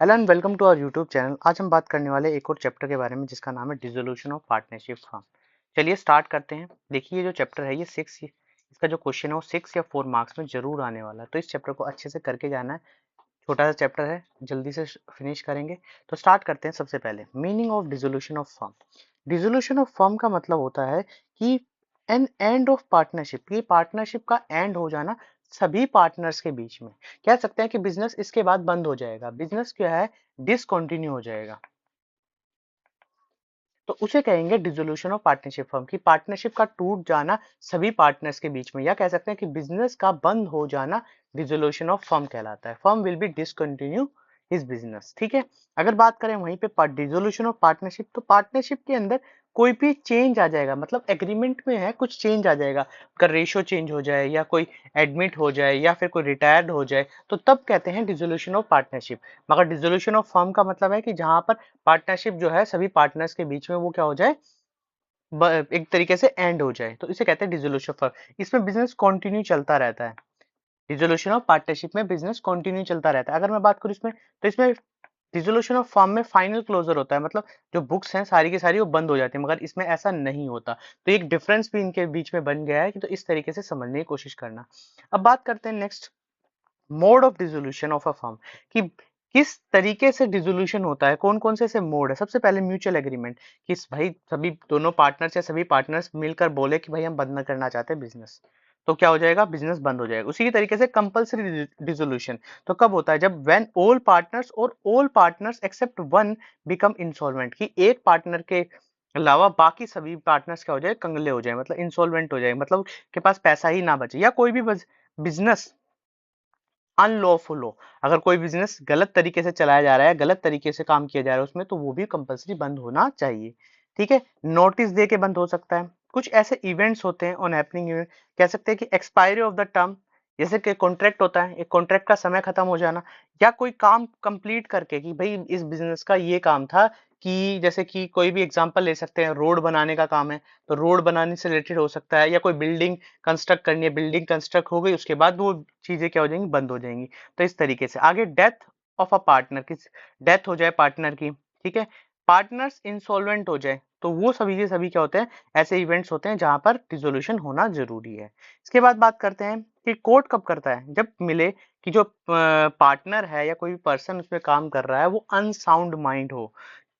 Hello and welcome to our YouTube channel. आज हम बात करने वाले एक और चैप्टर के बारे में जिसका नाम है डिसोल्यूशन ऑफ पार्टनरशिप फर्म। चलिए स्टार्ट करते हैं। देखिए ये जो चैप्टर है ये इसका जो क्वेश्चन है वो 6 या 4 मार्क्स में जरूर आने वाला है, तो इस चैप्टर को अच्छे से करके जाना है। छोटा सा चैप्टर है, जल्दी से फिनिश करेंगे। तो स्टार्ट करते हैं। सबसे पहले meaning of dissolution of firm. Dissolution of firm का मतलब होता है कि एन एंड ऑफ पार्टनरशिप, ये पार्टनरशिप का एंड हो जाना सभी पार्टनर्स के बीच में। कह सकते हैं कि बिजनेस इसके बाद बंद हो जाएगा, बिजनेस क्या है, डिसकंटिन्यू हो जाएगा, तो उसे कहेंगे डिसोल्यूशन ऑफ पार्टनरशिप फर्म की पार्टनरशिप का टूट जाना सभी पार्टनर्स के बीच में, या कह सकते हैं कि बिजनेस का बंद हो जाना डिसोल्यूशन ऑफ फर्म कहलाता है। Firm will be discontinue his business. ठीक है। अगर बात करें वहीं पे डिसोल्यूशन ऑफ पार्टनरशिप, तो पार्टनरशिप के अंदर कोई भी चेंज आ जाएगा, मतलब एग्रीमेंट में है कुछ चेंज आ जाएगा, अगर रेशो चेंज हो जाए या कोई एडमिट हो जाए या फिर कोई रिटायर्ड हो जाए, तो तब कहते हैं डिसोल्यूशन ऑफ पार्टनरशिप। मगर डिसोल्यूशन ऑफ फर्म का मतलब है कि जहां पर पार्टनरशिप जो है सभी पार्टनर्स के बीच में वो क्या हो जाए, एक तरीके से एंड हो जाए, तो इसे कहते हैं डिसोल्यूशन ऑफ फर्म। इसमें बिजनेस कंटिन्यू चलता रहता है। डिसोल्यूशन ऑफ पार्टनरशिप में बिजनेस कंटिन्यू चलता रहता है। अगर मैं बात करूं इसमें, तो इसमें डिसोल्यूशन ऑफ फर्म में फाइनल क्लोजर होता है, मतलब जो बुक्स हैं सारी की सारी वो बंद हो जाती है, मगर इसमें ऐसा नहीं होता। तो एक डिफरेंस भी इनके बीच में बन गया है कि तो इस तरीके से समझने की कोशिश करना। अब बात करते हैं next, mode of dissolution of a firm, कि किस तरीके से डिसोल्यूशन होता है, कौन कौन से ऐसे मोड है। सबसे पहले म्यूचुअल एग्रीमेंट, कि भाई सभी दोनों पार्टनर्स या सभी पार्टनर्स मिलकर बोले कि भाई हम बंद न करना चाहते बिजनेस, तो क्या हो जाएगा, बिजनेस बंद हो जाएगा। उसी की तरीके से कंपलसरी डिसोल्यूशन, तो कब होता है, जब when all partners except one become insolvent, कि एक पार्टनर के अलावा बाकी सभी पार्टनर्स क्या हो जाए, कंगले हो जाए, मतलब इंसॉल्वेंट हो जाए, मतलब के पास पैसा ही ना बचे, या कोई भी बिजनेस अनलॉफुल हो। अगर कोई बिजनेस गलत तरीके से चलाया जा रहा है, गलत तरीके से काम किया जा रहा है उसमें, तो वो भी कंपलसरी बंद होना चाहिए। ठीक है। नोटिस दे के बंद हो सकता है। कुछ ऐसे इवेंट्स होते हैं ऑन हैपनिंग इवेंट, कह सकते हैं कि एक्सपायरी ऑफ द टर्म, जैसे कि कॉन्ट्रैक्ट होता है, एक कॉन्ट्रैक्ट का समय खत्म हो जाना, या कोई काम कंप्लीट करके कि भाई इस बिजनेस का ये काम था, कि जैसे कि कोई भी एग्जांपल ले सकते हैं, रोड बनाने का काम है, तो रोड बनाने से रिलेटेड हो सकता है, या कोई बिल्डिंग कंस्ट्रक्ट करनी है, बिल्डिंग कंस्ट्रक्ट हो गई उसके बाद वो चीजें क्या हो जाएंगी, बंद हो जाएंगी। तो इस तरीके से आगे डेथ ऑफ अ पार्टनर, किस डेथ हो जाए पार्टनर की, ठीक है, पार्टनर्स इंसॉल्वेंट हो जाए, तो वो सभी के सभी क्या होते हैं, ऐसे इवेंट्स होते हैं जहां पर डिसोल्यूशन होना जरूरी है। इसके बाद बात करते हैं कि कोर्ट कब करता है, जब मिले कि जो पार्टनर है या कोई भी पर्सन उसमें काम कर रहा है वो अनसाउंड माइंड हो।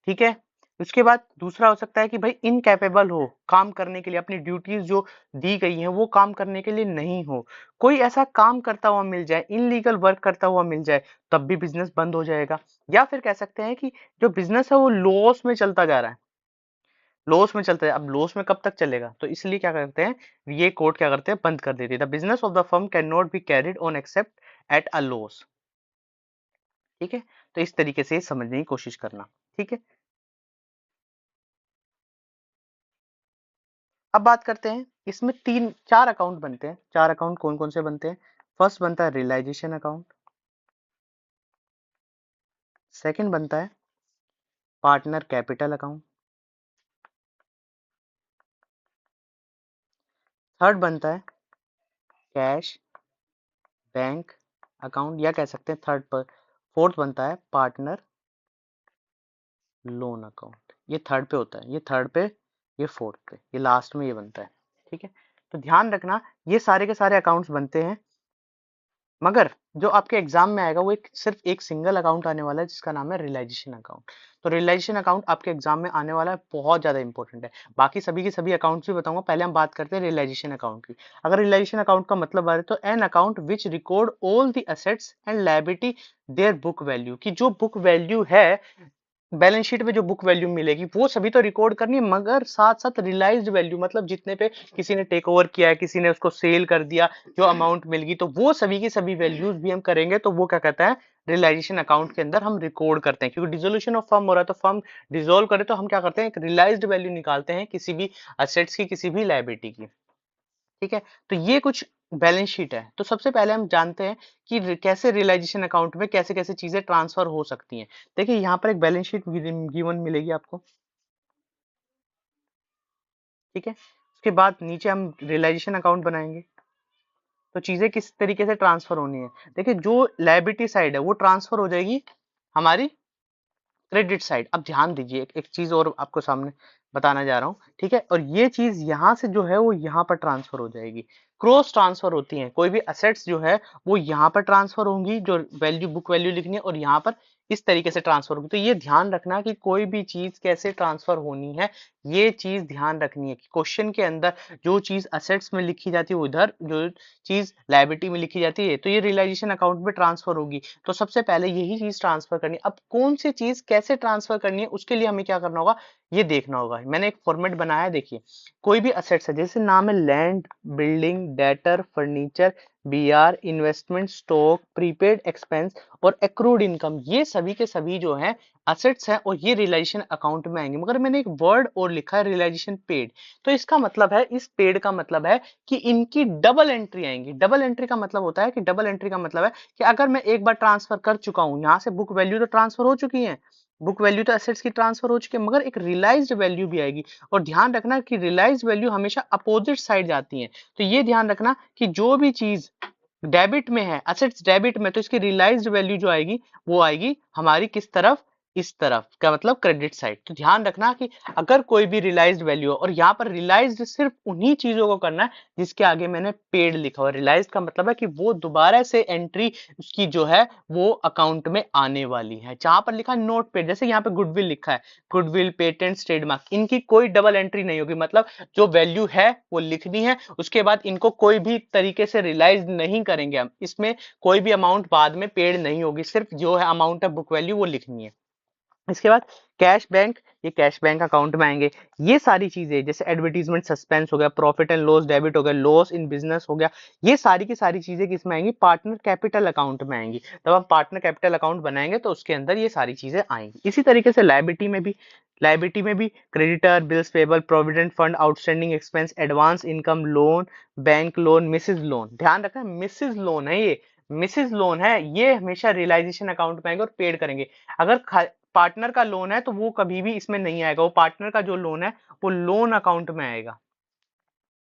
ठीक है। उसके बाद दूसरा हो सकता है कि भाई इनकैपेबल हो काम करने के लिए, अपनी ड्यूटीज जो दी गई हैं वो काम करने के लिए नहीं हो, कोई ऐसा काम करता हुआ मिल जाए, इनलीगल वर्क करता हुआ मिल जाए, तब भी बिजनेस बंद हो जाएगा। या फिर कह सकते हैं कि जो बिजनेस है वो लॉस में चलता जा रहा है, लॉस में चलता है। अब लॉस में कब तक चलेगा, तो इसलिए क्या करते हैं, ये कोर्ट क्या करते हैं, बंद कर देती है। The business of the firm can not be carried on accept at a loss. ठीक है। तो इस तरीके से समझने की कोशिश करना। ठीक है। अब बात करते हैं, इसमें तीन चार अकाउंट बनते हैं। चार अकाउंट कौन कौन से बनते हैं, फर्स्ट बनता है रियलाइजेशन अकाउंट, सेकंड बनता है पार्टनर कैपिटल अकाउंट, थर्ड बनता है कैश बैंक अकाउंट, या कह सकते हैं थर्ड पर फोर्थ बनता है पार्टनर लोन अकाउंट। ये थर्ड पे होता है, ये थर्ड पे, ये फोर्थ पे, ये लास्ट में ये बनता है। ठीक है। तो ध्यान रखना, ये सारे के सारे अकाउंट्स बनते हैं, मगर जो आपके एग्जाम में आएगा वो सिर्फ एक सिंगल अकाउंट आने वाला है जिसका नाम है रियलाइजेशन अकाउंट। तो रियलाइजेशन अकाउंट आपके एग्जाम में आने वाला है, बहुत ज्यादा इंपॉर्टेंट है। बाकी सभी के सभी अकाउंट्स भी बताऊंगा, पहले हम बात करते हैं रियलाइजेशन अकाउंट की। अगर रियलाइजेशन अकाउंट का मतलब है तो an account which record all the assets and liability their book value, की जो बुक वैल्यू है, बैलेंस शीट में जो बुक वैल्यू मिलेगी वो सभी तो रिकॉर्ड करनी है, मगर साथ साथ रियलाइज्ड वैल्यू, मतलब जितने पे किसी ने टेक ओवर किया है, किसी ने उसको सेल कर दिया, जो अमाउंट मिल गई, तो वो सभी की सभी वैल्यूज भी हम करेंगे, तो वो क्या कहता है, रियलाइजेशन अकाउंट के अंदर हम रिकॉर्ड करते हैं। क्योंकि डिसोल्यूशन ऑफ फर्म हो रहा है, तो फर्म डिसोल्व करे तो हम क्या करते हैं, एक रियलाइज्ड वैल्यू निकालते हैं किसी भी असेट्स की, किसी भी लायबिलिटी की। ठीक है। तो ये कुछ बैलेंस शीट है। तो सबसे पहले हम जानते हैं कि कैसे रियलाइजेशन अकाउंट में कैसे कैसे चीजें ट्रांसफर हो सकती हैं। देखिए यहाँ पर एक बैलेंस शीट गिवन मिलेगी आपको। ठीक है। उसके बाद नीचे हम रियलाइजेशन अकाउंट बनाएंगे, तो चीजें किस तरीके से ट्रांसफर होनी है। देखिए जो लायबिलिटी साइड है वो ट्रांसफर हो जाएगी हमारी क्रेडिट साइड। अब ध्यान दीजिए, एक चीज और आपको सामने बताना जा रहा हूँ, ठीक है। और ये चीज यहाँ से जो है वो यहाँ पर ट्रांसफर हो जाएगी, क्रॉस ट्रांसफर होती है। कोई भी असेट्स जो है वो यहाँ पर ट्रांसफर होंगी, जो वैल्यू बुक वैल्यू लिखनी है, और यहाँ पर इस तरीके से ट्रांसफर होगी। तो ये ध्यान रखना कि कोई भी चीज कैसे ट्रांसफर होनी है, ये चीज ध्यान रखनी है कि क्वेश्चन के अंदर जो चीज असेट्स में लिखी जाती है उधर, जो चीज लायबिलिटी में लिखी जाती है तो ये रियलाइजेशन अकाउंट में ट्रांसफर होगी। तो सबसे पहले यही चीज ट्रांसफर करनी है। अब कौन सी चीज कैसे ट्रांसफर करनी है उसके लिए हमें क्या करना होगा, ये देखना होगा। मैंने एक फॉर्मेट बनाया है, देखिए। कोई भी असेट्स है, जैसे नाम है land, building, debtor, furniture, BR, investment, stock, prepaid expense और एक्रूड इनकम, ये सभी के सभी जो है असेट्स हैं और ये रियलाइजेशन अकाउंट में आएंगे। मगर मैंने एक वर्ड और लिखा है, रियलाइजेशन पेड। तो इसका मतलब है, इस पेड का मतलब है कि इनकी डबल एंट्री आएंगी। डबल एंट्री का मतलब होता है कि डबल एंट्री का मतलब है कि अगर मैं एक बार ट्रांसफर कर चुका हूं, यहां से बुक वैल्यू तो ट्रांसफर हो चुकी है, बुक वैल्यू तो एसेट्स की ट्रांसफर हो चुकी है, मगर एक रियलाइज्ड वैल्यू भी आएगी। और ध्यान रखना कि रियलाइज्ड वैल्यू हमेशा अपोजिट साइड जाती है। तो ये ध्यान रखना कि जो भी चीज डेबिट में है, असेट्स डेबिट में, तो इसकी रियलाइज्ड वैल्यू जो आएगी वो आएगी हमारी किस तरफ, इस तरफ का मतलब क्रेडिट साइड। तो ध्यान रखना कि अगर कोई भी रियलाइज्ड वैल्यू, और यहाँ पर रियलाइज्ड सिर्फ उन्हीं चीजों को करना है जिसके आगे मैंने पेड लिखा हुआ। रियलाइज्ड का मतलब है कि वो दोबारा से एंट्री उसकी जो है वो अकाउंट में आने वाली है। जहां पर लिखा है नोट पेड, जैसे यहाँ पे गुडविल लिखा है, गुडविल, पेटेंट, ट्रेडमार्क, इनकी कोई डबल एंट्री नहीं होगी। मतलब जो वैल्यू है वो लिखनी है, उसके बाद इनको कोई भी तरीके से रियलाइज नहीं करेंगे हम, इसमें कोई भी अमाउंट बाद में पेड नहीं होगी, सिर्फ जो है अमाउंट है बुक वैल्यू वो लिखनी है। इसके बाद कैश बैंक, ये कैश बैंक अकाउंट में आएंगे। ये सारी चीजें जैसे एडवर्टीजमेंट सस्पेंस हो गया, प्रॉफिट एंड लॉस डेबिट हो गया, लॉस इन बिजनेस हो गया, ये सारी की सारी चीजें किसमें आएंगी, पार्टनर कैपिटल अकाउंट में आएंगी। तब हम पार्टनर कैपिटल अकाउंट बनाएंगे तो उसके अंदर ये सारी चीजें आएंगी। इसी तरीके से लायबिलिटी में भी creditor, bills payable, provident fund, outstanding expense, advance income, loan, bank loan, Mrs loan. ध्यान रखना मिसेज लोन है ये, मिसेज लोन है, ये हमेशा रियलाइजेशन अकाउंट में आएंगे और पेड करेंगे। अगर पार्टनर का लोन है तो वो कभी भी इसमें नहीं आएगा, वो पार्टनर का जो लोन है वो लोन अकाउंट में आएगा,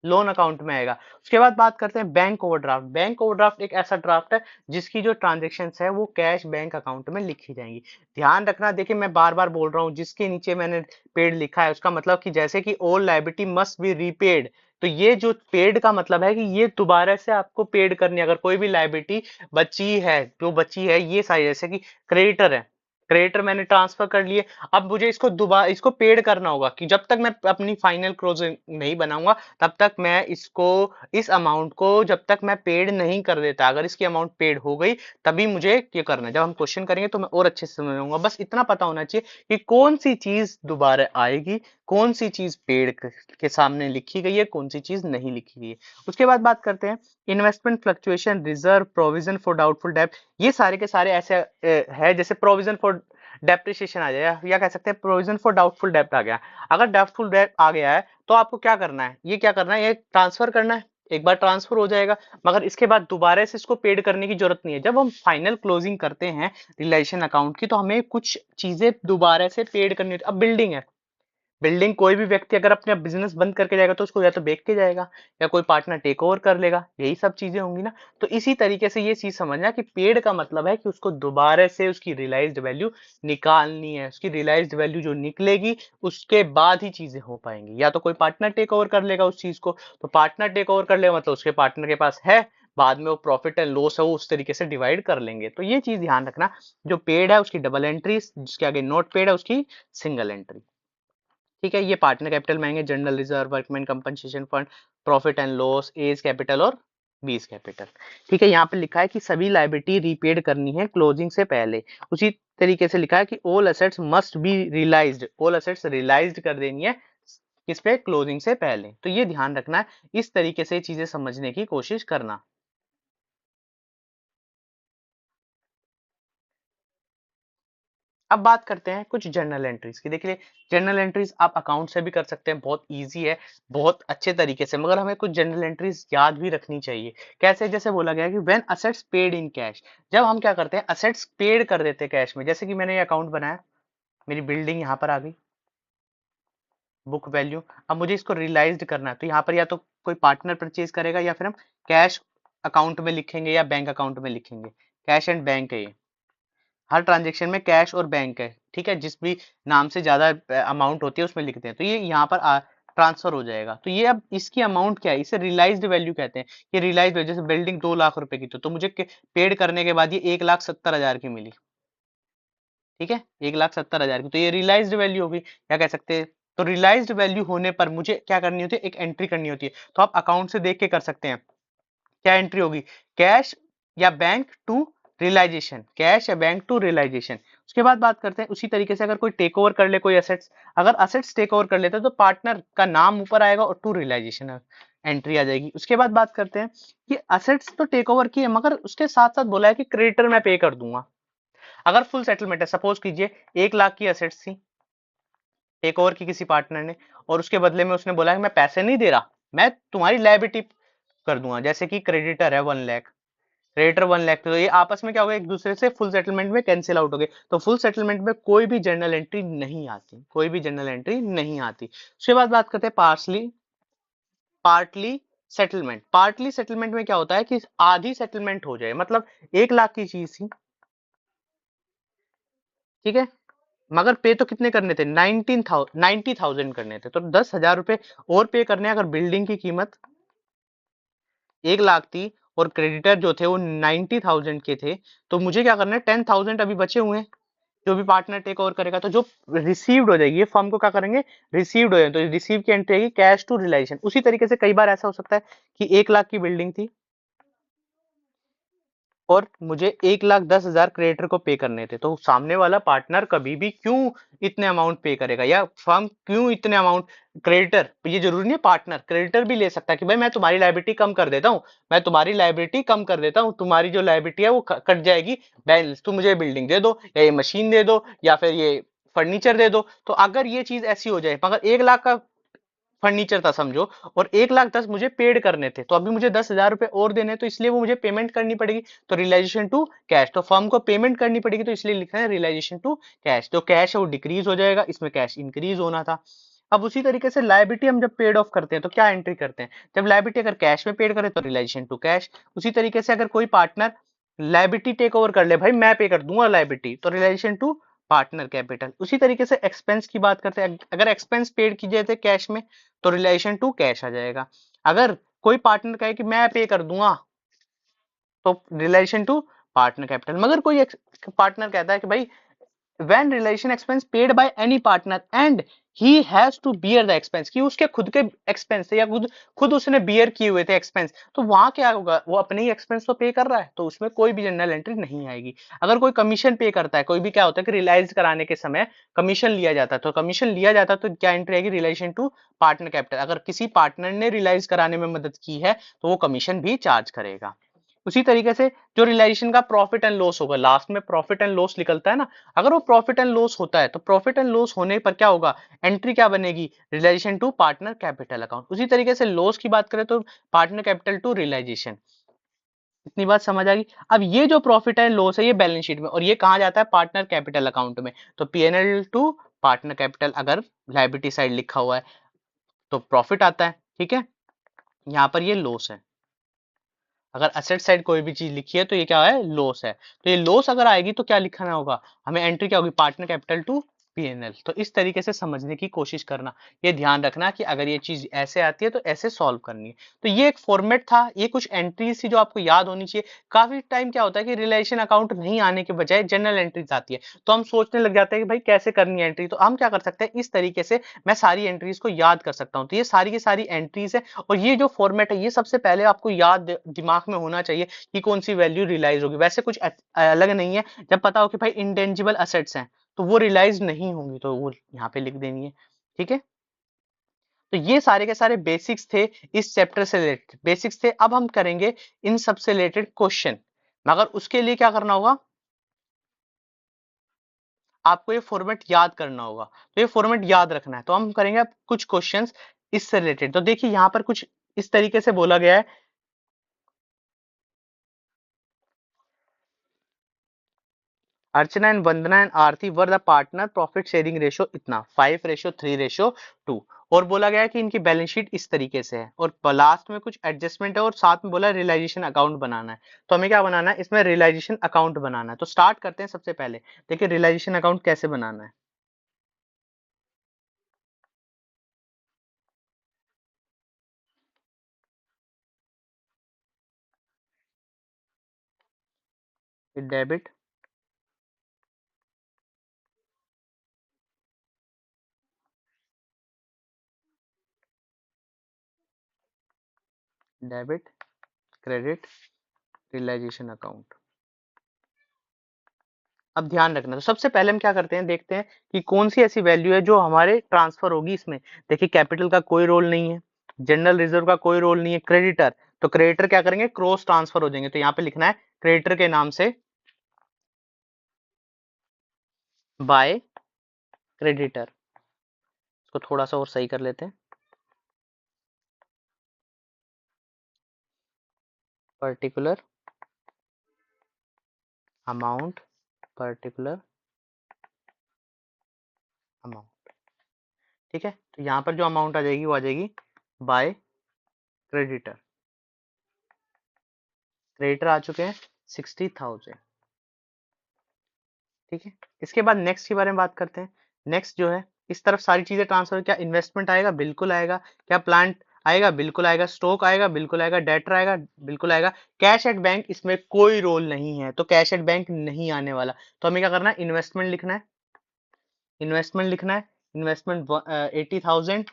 लोन अकाउंट में आएगा। उसके बाद बात करते हैं बैंक ओवरड्राफ्ट। बैंक ओवरड्राफ्ट एक ऐसा ड्राफ्ट है जिसकी जो ट्रांजेक्शन है वो कैश बैंक अकाउंट में लिखी जाएंगी। ध्यान रखना, देखिए मैं बार बार बोल रहा हूँ, जिसके नीचे मैंने पेड लिखा है उसका मतलब कि जैसे कि all liability must be repaid, तो ये जो पेड का मतलब है कि ये दोबारा से आपको पेड करनी है। अगर कोई भी लायबिलिटी बची है, जो बची है ये सारी, जैसे कि क्रेडिटर है, क्रेडिटर मैंने ट्रांसफर कर लिए, अब मुझे इसको दोबारा इसको पेड करना होगा कि जब तक मैं अपनी फाइनल क्लोजिंग नहीं बनाऊंगा तब तक मैं इसको, इस अमाउंट को जब तक मैं पेड नहीं कर देता, अगर इसकी अमाउंट पेड हो गई तभी मुझे ये करना है। जब हम क्वेश्चन करेंगे तो मैं और अच्छे से समझाऊंगा। बस इतना पता होना चाहिए कि कौन सी चीज दोबारा आएगी, कौन सी चीज पेड के सामने लिखी गई है, कौन सी चीज नहीं लिखी गई है। उसके बाद बात करते हैं investment, fluctuation, reserve, provision for doubtful डेब्ट। ये सारे के सारे ऐसे है, जैसे प्रोविजन फॉर डेप्रिसिएशन आ जाएगा, या कह सकते हैं प्रोविजन फॉर डाउटफुल डेब्ट आ गया। अगर डाउटफुल डेब्ट आ गया है तो आपको क्या करना है, ये क्या करना है, ये ट्रांसफर करना है, एक बार ट्रांसफर हो जाएगा, मगर इसके बाद दोबारा से इसको पेड करने की जरूरत नहीं है। जब हम फाइनल क्लोजिंग करते हैं रिलेशन अकाउंट की तो हमें कुछ चीजें दोबारा से पेड करनी होती है। अब बिल्डिंग है, बिल्डिंग कोई भी व्यक्ति अगर अपना बिजनेस बंद करके जाएगा तो उसको या तो बेच के जाएगा या कोई पार्टनर टेक ओवर कर लेगा, यही सब चीजें होंगी ना। तो इसी तरीके से ये चीज समझना कि पेड का मतलब है कि उसको दोबारा से उसकी रियलाइज्ड वैल्यू निकालनी है। उसकी रियलाइज्ड वैल्यू जो निकलेगी उसके बाद ही चीजें हो पाएंगी, या तो कोई पार्टनर टेक ओवर कर लेगा उस चीज को, तो पार्टनर टेक ओवर कर लेगा मतलब उसके पार्टनर के पास है, बाद में वो प्रॉफिट एंड लॉस है वो उस तरीके से डिवाइड कर लेंगे। तो ये चीज ध्यान रखना, जो पेड है उसकी डबल एंट्री, जिसके आगे नोट पेड है उसकी सिंगल एंट्री। ठीक है, ये पार्टनर कैपिटल मांगे, general reserve, workman compensation fund, profit and loss, as capital और बीस कैपिटल। ठीक है, यहाँ पे लिखा है कि सभी लायबिलिटी रीपेड करनी है क्लोजिंग से पहले। उसी तरीके से लिखा है कि all assets must be realised, all assets realised कर देनी है किस पे, क्लोजिंग से पहले। तो ये ध्यान रखना है, इस तरीके से चीजें समझने की कोशिश करना। अब बात करते हैं कुछ जर्नल एंट्रीज की। देखिए जर्नल एंट्रीज आप अकाउंट से भी कर सकते हैं, बहुत इजी है, बहुत अच्छे तरीके से, मगर हमें कुछ जर्नल एंट्रीज याद भी रखनी चाहिए। कैसे, जैसे बोला गया है कि when assets paid in cash, जब हम क्या करते हैं असेट्स पेड कर देते हैं कैश में। जैसे कि मैंने ये अकाउंट बनाया, मेरी बिल्डिंग यहाँ पर आ गई, बुक वैल्यू, अब मुझे इसको रियलाइज्ड करना है तो यहाँ पर या तो कोई पार्टनर परचेज करेगा या फिर हम कैश अकाउंट में लिखेंगे या बैंक अकाउंट में लिखेंगे, कैश एंड बैंक है ये। हर ट्रांजेक्शन में कैश और बैंक है, ठीक है, जिस भी नाम से ज्यादा अमाउंट होती है उसमें लिखते हैं, तो ये यहाँ पर ट्रांसफर हो जाएगा। तो ये अब इसकी अमाउंट क्या है, इसे रियलाइज्ड वैल्यू कहते हैं। ये रियलाइज्ड वैल्यू, जैसे बिल्डिंग 2 लाख रुपए की तो मुझे पेड करने के बाद ये 1,70,000 की मिली, ठीक है, 1,70,000 की, तो ये रियलाइज्ड वैल्यू होगी, क्या कह सकते हैं। तो रियलाइज्ड वैल्यू होने पर मुझे क्या करनी होती है, एक एंट्री करनी होती है। तो आप अकाउंट से देख के कर सकते हैं, क्या एंट्री होगी, कैश या बैंक टू रियलाइजेशन, कैश या बैंक टू रियलाइजेशन। उसके बाद बात करते हैं उसी तरीके से, अगर कोई टेक ओवर कर ले कोई एसेट्स, अगर असेट्स टेक ओवर कर लेते हैं तो पार्टनर का नाम ऊपर आएगा और टू रियलाइजेशन एंट्री आ जाएगी। उसके बाद बात करते हैं कि असेट्स तो टेक ओवर की है, मगर उसके साथ साथ बोला है कि क्रेडिटर मैं पे कर दूंगा। अगर फुल सेटलमेंट है, सपोज कीजिए 1 लाख की असेट्स थी, टेक ओवर की किसी पार्टनर ने, और उसके बदले में उसने बोला कि मैं पैसे नहीं दे रहा, मैं तुम्हारी लायबिलिटी कर दूंगा, जैसे कि क्रेडिटर है 1 लाख, क्रेडिटर 1 लाख, तो ये आपस में क्या होगा, एक दूसरे से फुल सेटलमेंट में कैंसिल आउट हो गए, तो फुल सेटलमेंट में कोई भी जर्नल एंट्री नहीं आती, कोई भी जर्नल एंट्री नहीं आती। उसके बाद बात करते हैं पार्टली सेटलमेंट। पार्टली सेटलमेंट में क्या होता है कि आधी सेटलमेंट हो जाए, मतलब 1 लाख की चीज थी, ठीक है, मगर पे तो कितने करने थे, 90,000 करने थे, तो 10,000 रुपए और पे करने। अगर बिल्डिंग की कीमत 1 लाख थी और क्रेडिटर जो थे वो 90,000 के थे, तो मुझे क्या करना है, 10,000 अभी बचे हुए हैं, जो भी पार्टनर टेक ओवर करेगा, तो जो रिसीव्ड हो जाएगी, ये फर्म को क्या करेंगे, रिसीव्ड हो जाए, तो रिसीव की एंट्री आएगी कैश टू रियलाइजेशन। उसी तरीके से कई बार ऐसा हो सकता है कि 1 लाख की बिल्डिंग थी और मुझे 1,10,000 क्रेडिटर को पे करने थे, तो सामने वाला पार्टनर कभी भी क्यों इतने अमाउंट पे करेगा, या फर्म क्यों इतने अमाउंट, क्रेडिटर, ये जरूरी नहीं है, पार्टनर क्रेडिटर भी ले सकता है कि भाई मैं तुम्हारी लायबिलिटी कम कर देता हूँ, मैं तुम्हारी लायबिलिटी कम कर देता हूँ, तुम्हारी जो लायबिलिटी है वो कट जाएगी, बैलेंस तुम मुझे बिल्डिंग दे दो, या ये मशीन दे दो, या फिर ये फर्नीचर दे दो। तो अगर ये चीज ऐसी हो जाए, मगर 1 लाख का फर्नीचर था समझो, और 1,10,000 मुझे पेड करने थे, तो अभी मुझे 10,000 रुपए और देने, तो इसलिए वो मुझे पेमेंट करनी पड़ेगी, तो रियलाइजेशन टू कैश, तो फर्म को पेमेंट करनी पड़ेगी, तो इसलिए लिखा है रियलाइजेशन टू कैश। जो कैश है वो डिक्रीज हो जाएगा, इसमें कैश इंक्रीज होना था। अब उसी तरीके से लायबिलिटी हम जब पेड ऑफ करते हैं तो क्या एंट्री करते हैं, जब लायबिलिटी अगर कैश में पेड करें तो रियलाइजेशन टू कैश। उसी तरीके से अगर कोई पार्टनर लायबिलिटी टेक ओवर कर ले, भाई मैं पे कर दूंगा लायबिलिटी, तो रियलाइजेशन टू पार्टनर कैपिटल। उसी तरीके से एक्सपेंस की बात करते हैं, अगर एक्सपेंस पेड किए थे कैश में तो रिलेशन टू कैश आ जाएगा। अगर कोई पार्टनर कहे कि मैं पे कर दूंगा तो रिलेशन टू पार्टनर कैपिटल। मगर कोई पार्टनर कहता है कि भाई when relation expense paid by any partner and he has to bear the expense, कि उसके खुद के एक्सपेंस थे या खुद खुद उसने बियर किए हुए थे एक्सपेंस, तो वहां क्या होगा, वो अपने ही एक्सपेंस तो पे कर रहा है, तो उसमें कोई भी जनरल एंट्री नहीं आएगी। अगर कोई कमीशन पे करता है, कोई भी क्या होता है कि रियलाइज कराने के समय कमीशन लिया जाता है, तो कमीशन लिया जाता है तो क्या एंट्री आएगी, रिलेशन टू पार्टनर कैपिटल। अगर किसी पार्टनर ने रियलाइज कराने में मदद की है तो वो कमीशन भी चार्ज करेगा। उसी तरीके से जो रियलाइजेशन का प्रॉफिट एंड लॉस होगा, लास्ट में प्रॉफिट एंड लॉस निकलता है ना, अगर वो प्रॉफिट एंड लॉस होता है तो प्रॉफिट एंड लॉस होने पर क्या होगा, एंट्री क्या बनेगी, realisation to partner capital account. उसी तरीके से लॉस की बात करें तो पार्टनर कैपिटल टू रियलाइजेशन। इतनी बात समझ आ गई। अब ये जो प्रॉफिट एंड लॉस है ये बैलेंस शीट में, और ये कहा जाता है पार्टनर कैपिटल अकाउंट में, तो पीएनएल टू पार्टनर कैपिटल, अगर लायबिलिटी साइड लिखा हुआ है तो प्रॉफिट आता है, ठीक है, यहाँ पर ये लॉस है। अगर असेट साइड कोई भी चीज लिखी है तो ये क्या है, लॉस है। तो ये लॉस अगर आएगी तो क्या लिखना होगा, हमें एंट्री क्या होगी, पार्टनर कैपिटल टू पीएनएल। तो इस तरीके से समझने की कोशिश करना, ये ध्यान रखना कि अगर ये चीज ऐसे आती है तो ऐसे सॉल्व करनी है। तो ये एक फॉर्मेट था, ये कुछ एंट्रीज थी जो आपको याद होनी चाहिए। काफी टाइम क्या होता है कि रिलेशन अकाउंट नहीं आने के बजाय जनरल एंट्रीज आती है, तो हम सोचने लग जाते हैं कि भाई कैसे करनी है एंट्री, तो हम क्या कर सकते हैं, इस तरीके से मैं सारी एंट्रीज को याद कर सकता हूँ। तो ये सारी की सारी एंट्रीज है, और ये जो फॉर्मेट है ये सबसे पहले आपको याद दिमाग में होना चाहिए कि कौन सी वैल्यू रियलाइज होगी। वैसे कुछ अलग नहीं है, जब पता हो कि भाई इंटेंजिबल असेट्स हैं तो वो रियलाइज नहीं होंगी, तो वो यहाँ पे लिख देनी है, ठीक है। तो ये सारे के सारे बेसिक्स थे, इस चैप्टर से रिलेटेड बेसिक्स थे। अब हम करेंगे इन सबसे रिलेटेड क्वेश्चन, मगर उसके लिए क्या करना होगा, आपको ये फॉर्मेट याद करना होगा। तो ये फॉर्मेट याद रखना है, तो हम करेंगे अब कुछ क्वेश्चंस इससे रिलेटेड। तो देखिए यहाँ पर कुछ इस तरीके से बोला गया है, Archana and Vandana and Aarti were the partner, profit sharing ratio इतना 5:3:2। और बोला गया है कि इनकी बैलेंस शीट इस तरीके से है, और लास्ट में कुछ एडजस्टमेंट है, और साथ में बोला रियलाइजेशन अकाउंट बनाना है। तो हमें क्या बनाना है, इसमें रियलाइजेशन अकाउंट बनाना है। तो स्टार्ट करते हैं सबसे पहले। देखिए रियलाइजेशन अकाउंट कैसे बनाना है। Debit, debit, credit, realisation account. अब ध्यान रखना, तो सबसे पहले हम क्या करते हैं, देखते हैं कि कौन सी ऐसी वैल्यू है जो हमारे ट्रांसफर होगी इसमें। देखिए कैपिटल का कोई रोल नहीं है, जनरल रिजर्व का कोई रोल नहीं है, क्रेडिटर, तो क्रेडिटर क्या करेंगे, क्रॉस ट्रांसफर हो जाएंगे। तो यहाँ पे लिखना है क्रेडिटर के नाम से बाय क्रेडिटर। इसको थोड़ा सा और सही कर लेते हैं। Particular amount, particular amount. ठीक है, तो यहाँ पर जो अमाउंट आ जाएगी वो आ जाएगी बाय क्रेडिटर। क्रेडिटर आ चुके हैं 60,000। ठीक है, इसके बाद नेक्स्ट के बारे में बात करते हैं। नेक्स्ट जो है, इस तरफ सारी चीजें ट्रांसफर, क्या इन्वेस्टमेंट आएगा, बिल्कुल आएगा। क्या प्लांट आएगा, बिल्कुल आएगा। स्टॉक आएगा, बिल्कुल आएगा। डेटर आएगा, बिल्कुल आएगा। कैश एट बैंक इसमें कोई रोल नहीं है, तो कैश एट बैंक नहीं आने वाला। तो हमें क्या करना है, इन्वेस्टमेंट लिखना है। इन्वेस्टमेंट लिखना है, इन्वेस्टमेंट 80,000,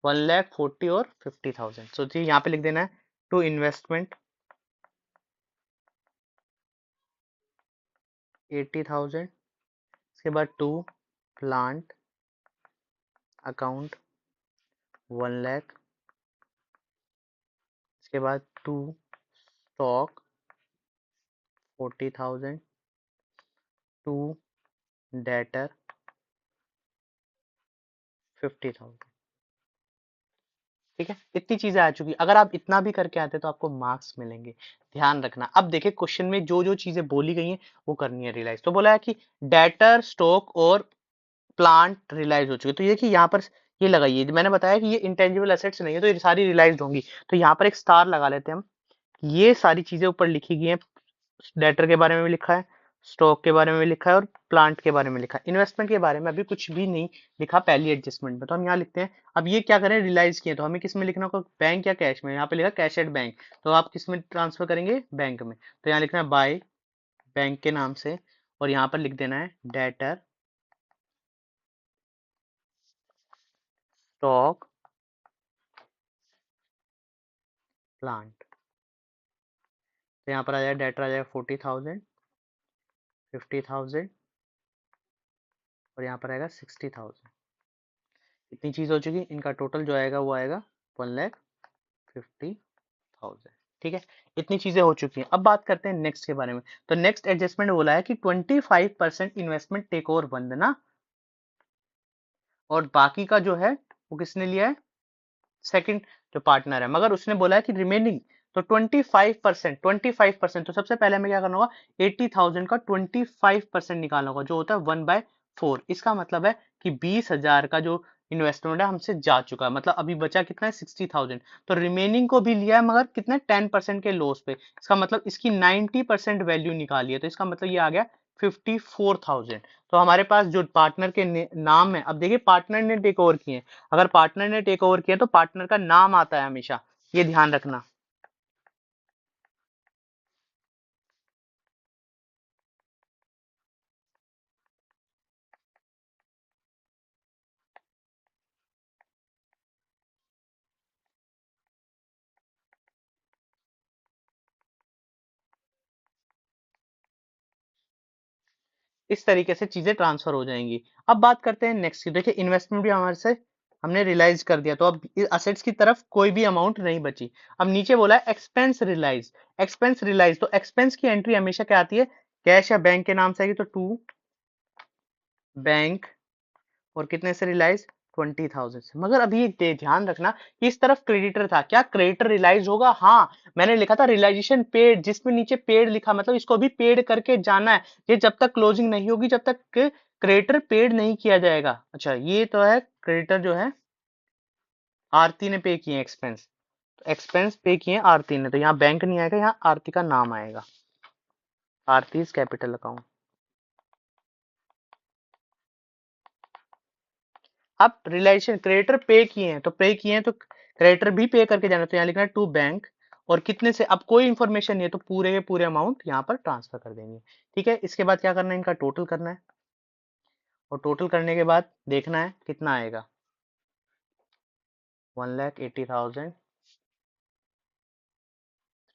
1,40,000 और 50,000। सो जी यहाँ पे लिख देना है टू इन्वेस्टमेंट 80,000। इसके बाद टू प्लांट अकाउंट 1,00,000। इसके बाद टू स्टॉक 40,000। To debtor 50,000। ठीक है, इतनी चीजें आ चुकी। अगर आप इतना भी करके आते तो आपको मार्क्स मिलेंगे। ध्यान रखना। अब देखिए क्वेश्चन में जो जो चीजें बोली गई हैं वो करनी है रियलाइज। तो बोला है कि डेटर, स्टॉक और प्लांट रियलाइज हो चुके। तो ये कि यहाँ पर ये लगाइए, मैंने बताया कि ये इंटेंजिबल एसेट्स नहीं है, तो ये सारी रियलाइज होंगी। तो यहाँ पर एक स्टार लगा लेते हैं हम। ये सारी चीजें ऊपर लिखी गई हैं। डेटर के बारे में भी लिखा है, स्टॉक के बारे में भी लिखा है, और प्लांट के बारे में लिखा है। इन्वेस्टमेंट के बारे में अभी कुछ भी नहीं लिखा पहली एडजस्टमेंट में, तो हम यहाँ लिखते हैं। अब ये क्या करें, रियलाइज किए, तो हमें किस में लिखना होगा, बैंक या कैश में। यहाँ पे लिखा कैश एट बैंक, तो आप किस में ट्रांसफर करेंगे, बैंक में। तो यहाँ लिखना है बाय बैंक के नाम से, और यहाँ पर लिख देना है डेटर, स्टॉक, प्लांट। तो यहाँ पर आ जाएगा, डेटर आ जाएगा 40,000, 50,000, और यहाँ पर आएगा 60,000। इतनी चीज हो चुकी। इनका टोटल जो आएगा वो आएगा 1,50,000। ठीक है, इतनी चीजें हो चुकी हैं। अब बात करते हैं नेक्स्ट के बारे में। तो नेक्स्ट एडजस्टमेंट बोला है कि 25% इन्वेस्टमेंट टेक ओवर वंदना, और बाकी का जो है वो किसने लिया है, सेकंड जो पार्टनर है, मगर उसने बोला है कि रिमेनिंग, तो 25%, तो सबसे पहले हमें क्या करना होगा, 80,000 का 25% निकालना होगा, जो होता है 1/4। इसका मतलब है कि 20,000 का जो इन्वेस्टमेंट है हमसे जा चुका है, मतलब अभी बचा कितना है, 60,000। तो रिमेनिंग को भी लिया है, मगर कितने, 10% के लॉस पे। इसका मतलब इसकी 90% वैल्यू निकाली है, तो इसका मतलब ये आ गया 54,000। तो हमारे पास जो पार्टनर के नाम है, अब देखिए पार्टनर ने टेक ओवर किए, अगर पार्टनर ने टेक ओवर किया तो पार्टनर का नाम आता है हमेशा, ये ध्यान रखना। इस तरीके से चीजें ट्रांसफर हो जाएंगी। अब बात करते हैं नेक्स्ट की। देखिए इन्वेस्टमेंट भी हमारे से हमने रियलाइज कर दिया, तो अब असेट्स की तरफ कोई भी अमाउंट नहीं बची। अब नीचे बोला है एक्सपेंस रियलाइज। एक्सपेंस रियलाइज, तो एक्सपेंस की एंट्री हमेशा क्या आती है, कैश या बैंक के नाम से आएगी, तो टू बैंक, और कितने से रियलाइज, 20,000 से। मगर अभी एक ध्यान रखना कि इस तरफ क्रेडिटर था, क्या क्रेडिटर रियलाइज होगा, हाँ। मैंने लिखा था रियलाइजेशन पेड, जिसमें नीचे पेड लिखा, मतलब इसको भी पेड करके जाना है। ये जब तक क्लोजिंग नहीं होगी, जब तक क्रेडिटर पेड नहीं किया जाएगा। अच्छा, ये तो है क्रेडिटर जो है आरती ने पे किए एक्सपेंस, तो एक्सपेंस पे किए आरती ने, तो यहाँ बैंक नहीं आएगा, यहाँ आरती का नाम आएगा, आरती इज कैपिटल अकाउंट। अब रिलेशन क्रेडिटर पे किए हैं, तो पे किए हैं तो क्रेडिटर भी पे करके जाना, तो यहाँ लिखना है टू बैंक, और कितने से, अब कोई इंफॉर्मेशन नहीं है तो पूरे के पूरे अमाउंट यहाँ पर ट्रांसफर कर देंगे। ठीक है, इसके बाद क्या करना है, इनका टोटल करना है, और टोटल करने के बाद देखना है कितना आएगा, 1,80,000,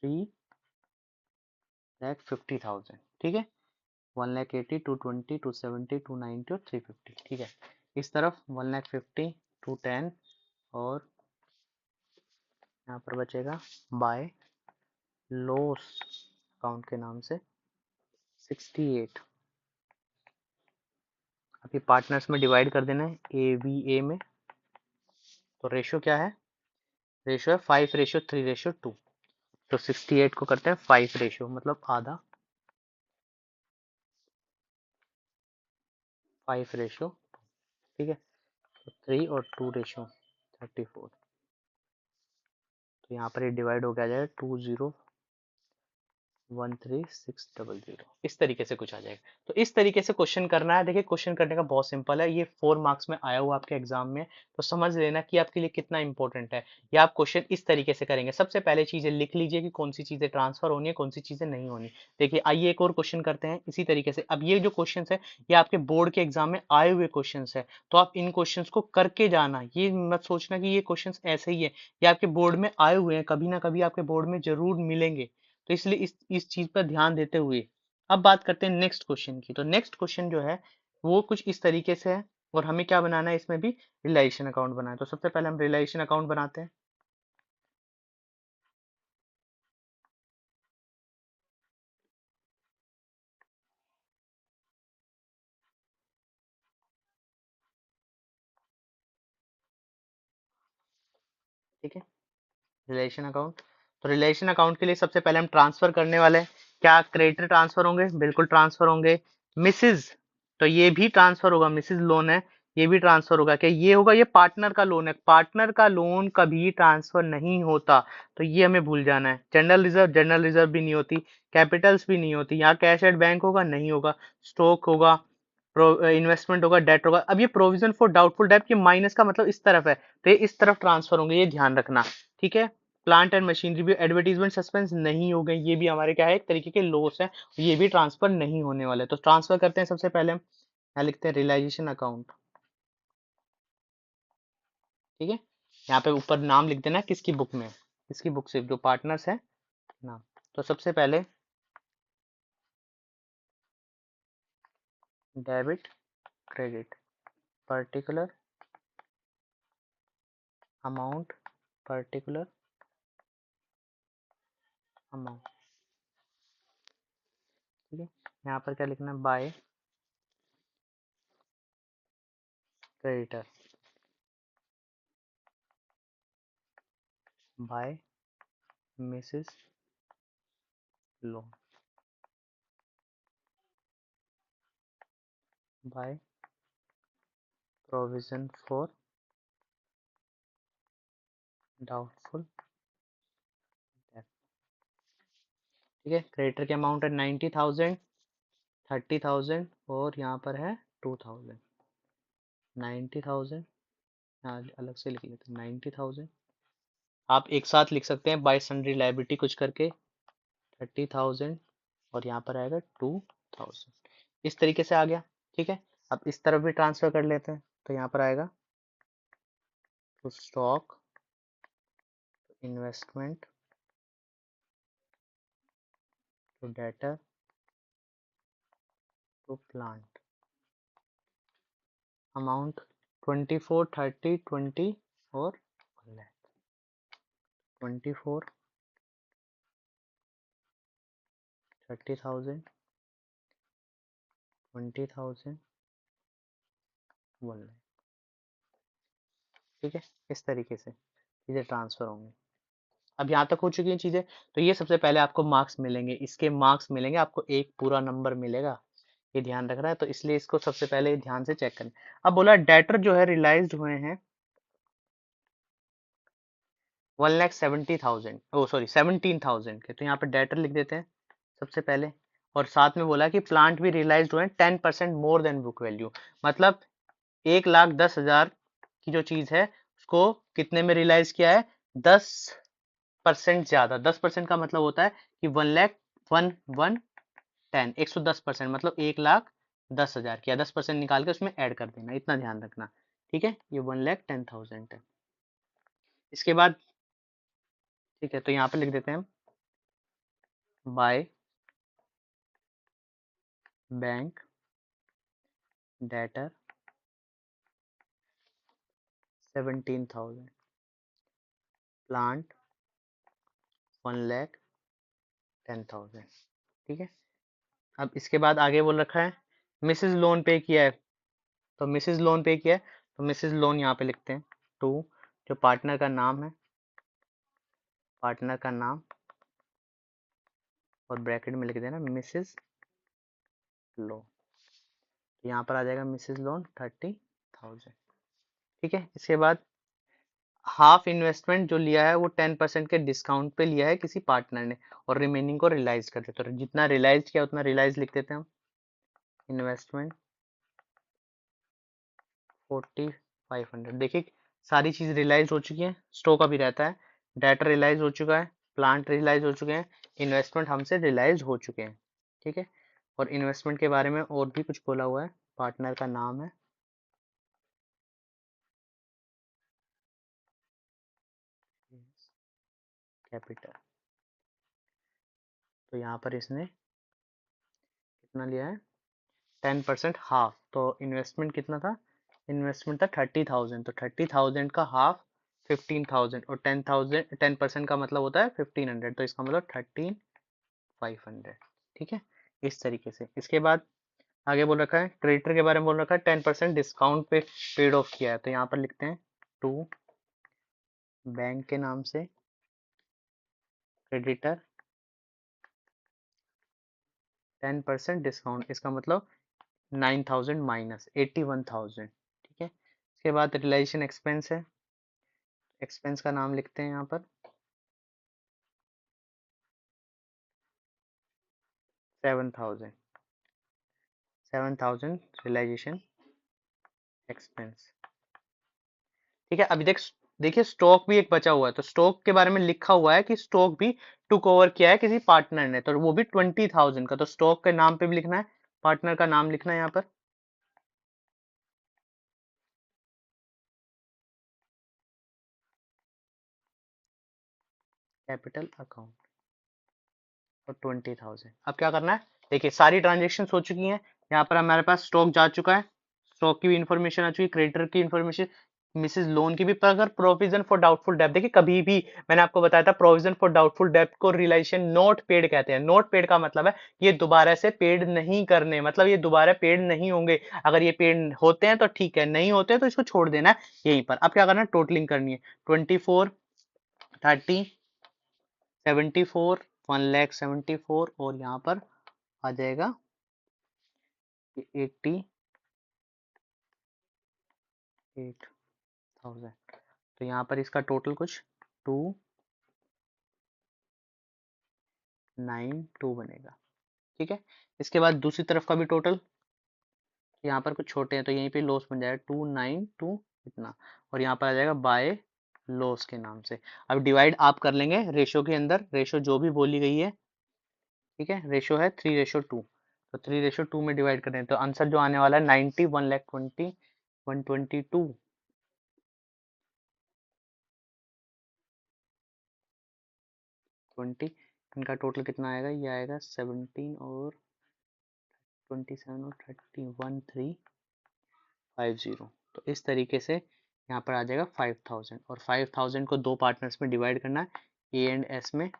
3,50,000। ठीक है, 1,80,000, 220, 270, 290 और 350। ठीक है, इस तरफ 1,50,000, 210, और यहाँ पर बचेगा बाय लॉस अकाउंट के नाम से 68। अभी पार्टनर्स में डिवाइड कर देना है AVA में, तो रेशियो क्या है, रेशियो है 5:3:2, तो 68 को करते हैं 5 रेशियो, मतलब आधा, 5:2। ठीक है, तो 3 और 2 रेशियो 34, तो यहाँ पर ये डिवाइड हो गया जाएगा 2013600, इस तरीके से कुछ आ जाएगा। तो इस तरीके से क्वेश्चन करना है। देखिए क्वेश्चन करने का बहुत सिंपल है, ये 4 मार्क्स में आया हुआ आपके एग्जाम में, तो समझ लेना कि आपके लिए कितना इंपॉर्टेंट है। या आप क्वेश्चन इस तरीके से करेंगे, सबसे पहले चीजें लिख लीजिए कि कौन सी चीजें ट्रांसफर होनी है, कौन सी चीजें नहीं होनी। देखिए आइए एक और क्वेश्चन करते हैं इसी तरीके से। अब ये जो क्वेश्चन है ये आपके बोर्ड के एग्जाम में आए हुए क्वेश्चन है, तो आप इन क्वेश्चन को करके जाना, ये मत सोचना कि ये क्वेश्चन ऐसे ही है, ये आपके बोर्ड में आए हुए हैं, कभी ना कभी आपके बोर्ड में जरूर मिलेंगे, तो इसलिए इस चीज पर ध्यान देते हुए अब बात करते हैं नेक्स्ट क्वेश्चन की। तो नेक्स्ट क्वेश्चन जो है वो कुछ इस तरीके से है, और हमें क्या बनाना है, इसमें भी रिलेशन अकाउंट बनाना है। तो सबसे पहले हम रिलेशन अकाउंट बनाते हैं। ठीक है, रिलेशन अकाउंट, तो रिलेशन अकाउंट के लिए सबसे पहले हम ट्रांसफर करने वाले हैं। क्या क्रेडिटर ट्रांसफर होंगे, बिल्कुल ट्रांसफर होंगे। मिसिज, तो ये भी ट्रांसफर होगा, मिसिज लोन है, ये भी ट्रांसफर होगा। क्या ये होगा, ये पार्टनर का लोन है, पार्टनर का लोन कभी ट्रांसफर नहीं होता, तो ये हमें भूल जाना है। जनरल रिजर्व भी नहीं होती, कैपिटल्स भी नहीं होती, यहाँ कैश एट बैंक होगा, नहीं होगा, स्टॉक होगा, इन्वेस्टमेंट होगा, डेट होगा। अब ये प्रोविजन फॉर डाउटफुल डेट, ये माइनस का मतलब इस तरफ है, तो ये इस तरफ ट्रांसफर होंगे, ये ध्यान रखना। ठीक है, प्लांट एंड मशीनरी भी, एडवर्टीजमेंट सस्पेंस नहीं हो गए, ये भी हमारे क्या है, एक तरीके के लॉस है, ये भी ट्रांसफर नहीं होने वाले। तो ट्रांसफर करते हैं, सबसे पहले हम यहाँ लिखते हैं रियलाइजेशन अकाउंट। ठीक है, यहाँ पे ऊपर नाम लिख देना किसकी बुक में, किसकी बुक से जो पार्टनर्स है नाम। तो सबसे पहले debit credit, particular amount, particular amount. ठीक है, यहाँ पर क्या लिखना है, by creditor, by Mrs loan, by provision for doubtful debt. ठीक है, क्रेडिटर की अमाउंट है 90,000, 30,000, और यहाँ पर है 2,000। 90,000, हाँ अलग से लिख लेते हैं 90,000, आप एक साथ लिख सकते हैं बाय सन्ड्री लायबिलिटी कुछ करके 30,000, और यहाँ पर आएगा 2,000, इस तरीके से आ गया। ठीक है, अब इस तरफ भी ट्रांसफर कर लेते हैं, तो यहाँ पर आएगा to stock, investment, to debtor, to plant. Amount 24, 30, 20 और 1 लाख। 24, 30,000, 20,000, 1 लाख। ठीक है, इस तरीके से चीज़ें ट्रांसफर होंगी। अब यहाँ तक हो चुकी हैं चीज़ें, तो ये सबसे पहले आपको मार्क्स मिलेंगे, इसके मार्क्स मिलेंगे आपको, एक पूरा नंबर मिलेगा, ये ध्यान रखना है। तो इसलिए इसको सबसे पहले ध्यान से चेक करना। अब बोला डेटर जो है रियलाइज्ड हुए हैं 1,70,000, ओ सॉरी 17,000 के, तो यहाँ पे डेटर लिख देते हैं सबसे पहले। और साथ में बोला कि प्लांट भी रियलाइज हुए 10% मोर देन बुक वैल्यू, मतलब 1,10,000 की जो चीज है उसको कितने में रियलाइज किया है, 10% ज्यादा। 10% का मतलब होता है कि 1,10,110 मतलब 1,10,000 किया, 10% निकाल के उसमें ऐड कर देना, इतना ध्यान रखना। ठीक है, ये 1,10,000 है। इसके बाद ठीक है, तो यहाँ पे लिख देते हैं हम बाय बैंक डेटर 17,000 प्लांट 1,10,000। ठीक है, अब इसके बाद आगे बोल रखा है मिसेज लोन पे किया है, तो मिसेज लोन पे किया है तो मिसेज लोन यहाँ पे लिखते हैं टू, जो पार्टनर का नाम है, पार्टनर का नाम और ब्रैकेट में लिख देना मिसेज लोन, तो यहाँ पर आ जाएगा मिसेज लोन 30,000। ठीक है, इसके बाद हाफ इन्वेस्टमेंट जो लिया है वो 10% के डिस्काउंट पे लिया है किसी पार्टनर ने, और रिमेनिंग को रियलाइज कर देते, तो जितना रियलाइज किया उतना रियलाइज लिख देते हैं हम। इन्वेस्टमेंट 4,500, देखिए सारी चीज रियलाइज हो चुकी है, स्टॉक अभी रहता है, डेटा रियलाइज हो चुका है, प्लांट रियलाइज हो चुके हैं, इन्वेस्टमेंट हमसे रियलाइज हो चुके हैं। ठीक है, और इन्वेस्टमेंट के बारे में और भी कुछ बोला हुआ है, पार्टनर का नाम है, कैपिटल, तो यहाँ पर इसने कितना लिया है, 10% हाफ, तो इन्वेस्टमेंट कितना था, इन्वेस्टमेंट था 30,000, तो 30,000 का हाफ 15,000, और 10,000 10% का मतलब होता है 1,500, तो इसका मतलब 13,500। ठीक है, इस तरीके से। इसके बाद आगे बोल रखा है क्रेडिटर के बारे में बोल रखा है 10% डिस्काउंट पे पेड ऑफ किया है, तो यहाँ पर लिखते हैं टू बैंक के नाम से क्रेडिटर 10% डिस्काउंट, इसका मतलब 9,000 माइनस 81,000। ठीक है, इसके बाद रिलाइजेशन एक्सपेंस है, एक्सपेंस का नाम लिखते हैं यहाँ पर 7,000, 7,000 रियलाइजेशन एक्सपेंस। ठीक है, अभी देखिए स्टॉक भी एक बचा हुआ है, तो स्टॉक के बारे में लिखा हुआ है कि स्टॉक भी टुक ओवर किया है किसी पार्टनर ने, तो वो भी 20,000 का, तो स्टॉक के नाम पे भी लिखना है, पार्टनर का नाम लिखना है यहाँ पर, कैपिटल अकाउंट, और 20,000। अब क्या करना है, देखिए सारी ट्रांजेक्शन हो चुकी हैं, यहाँ पर हमारे पास स्टॉक जा चुका है, स्टॉक की भी इंफॉर्मेशन आ चुकी है, क्रेडिटर की इंफॉर्मेशन, मिसेज लोन की भी। पर अगर प्रोविजन फॉर डाउटफुल डेब्ट, देखिए कभी भी मैंने आपको बताया था प्रोविजन फॉर डाउटफुल डेब्ट को रिलेशन नोट पेड कहते हैं। नोट पेड का मतलब है ये दोबारा से पेड नहीं करने, मतलब ये दोबारा पेड नहीं होंगे, अगर ये पेड होते हैं तो ठीक है, नहीं होते हैं तो इसको छोड़ देना है यहीं पर। अब क्या करना है, टोटलिंग करनी है, 24, 30, 74, 1,74, और यहाँ पर आ जाएगा 88,000, तो यहाँ पर इसका टोटल कुछ 292 बनेगा। ठीक है, इसके बाद दूसरी तरफ का भी टोटल, यहाँ पर कुछ छोटे हैं तो यहीं पे लॉस बन जाएगा 292 इतना, और यहाँ पर आ जाएगा बाय लॉस के नाम से। अब डिवाइड आप कर लेंगे रेशो के अंदर, रेशो जो भी बोली गई है, ठीक है, रेशो है 3:2, तो 3:2 में डिवाइड करें तो आंसर जो आने वाला है 90, 1,20,122, 20, इनका टोटल कितना आएगा, ये आएगा 17 और 27 और 30, 1,350, तो इस तरीके से यहाँ पर आ जाएगा 5,000, और 5,000 को दो पार्टनर्स में डिवाइड करना है, ए एंड एस में, तो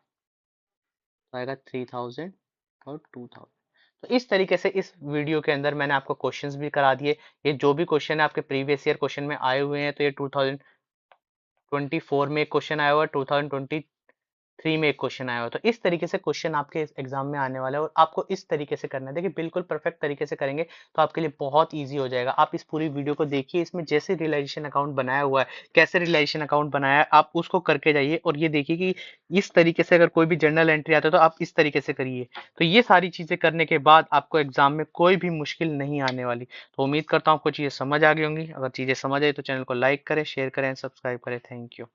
आएगा 3,000 और 2,000। तो इस तरीके से इस वीडियो के अंदर मैंने आपको क्वेश्चंस भी करा दिए, ये जो भी क्वेश्चन है आपके प्रीवियस ईयर क्वेश्चन में आए हुए हैं, तो ये 2024 में एक क्वेश्चन आया हुआ है, 2020 3 में एक क्वेश्चन आया हो। तो इस तरीके से क्वेश्चन आपके एग्जाम में आने वाला है और आपको इस तरीके से करना है। देखिए बिल्कुल परफेक्ट तरीके से करेंगे तो आपके लिए बहुत ईजी हो जाएगा। आप इस पूरी वीडियो को देखिए, इसमें जैसे रियलाइजेशन अकाउंट बनाया हुआ है, कैसे रियलाइजेशन अकाउंट बनाया है, आप उसको करके जाइए और ये देखिए कि इस तरीके से अगर कोई भी जर्नल एंट्री आता है तो आप इस तरीके से करिए। तो ये सारी चीजें करने के बाद आपको एग्जाम में कोई भी मुश्किल नहीं आने वाली। तो उम्मीद करता हूँ आपको चीजें समझ आ गई होंगी। अगर चीजें समझ आई तो चैनल को लाइक करें, शेयर करें, सब्सक्राइब करें। Thank you.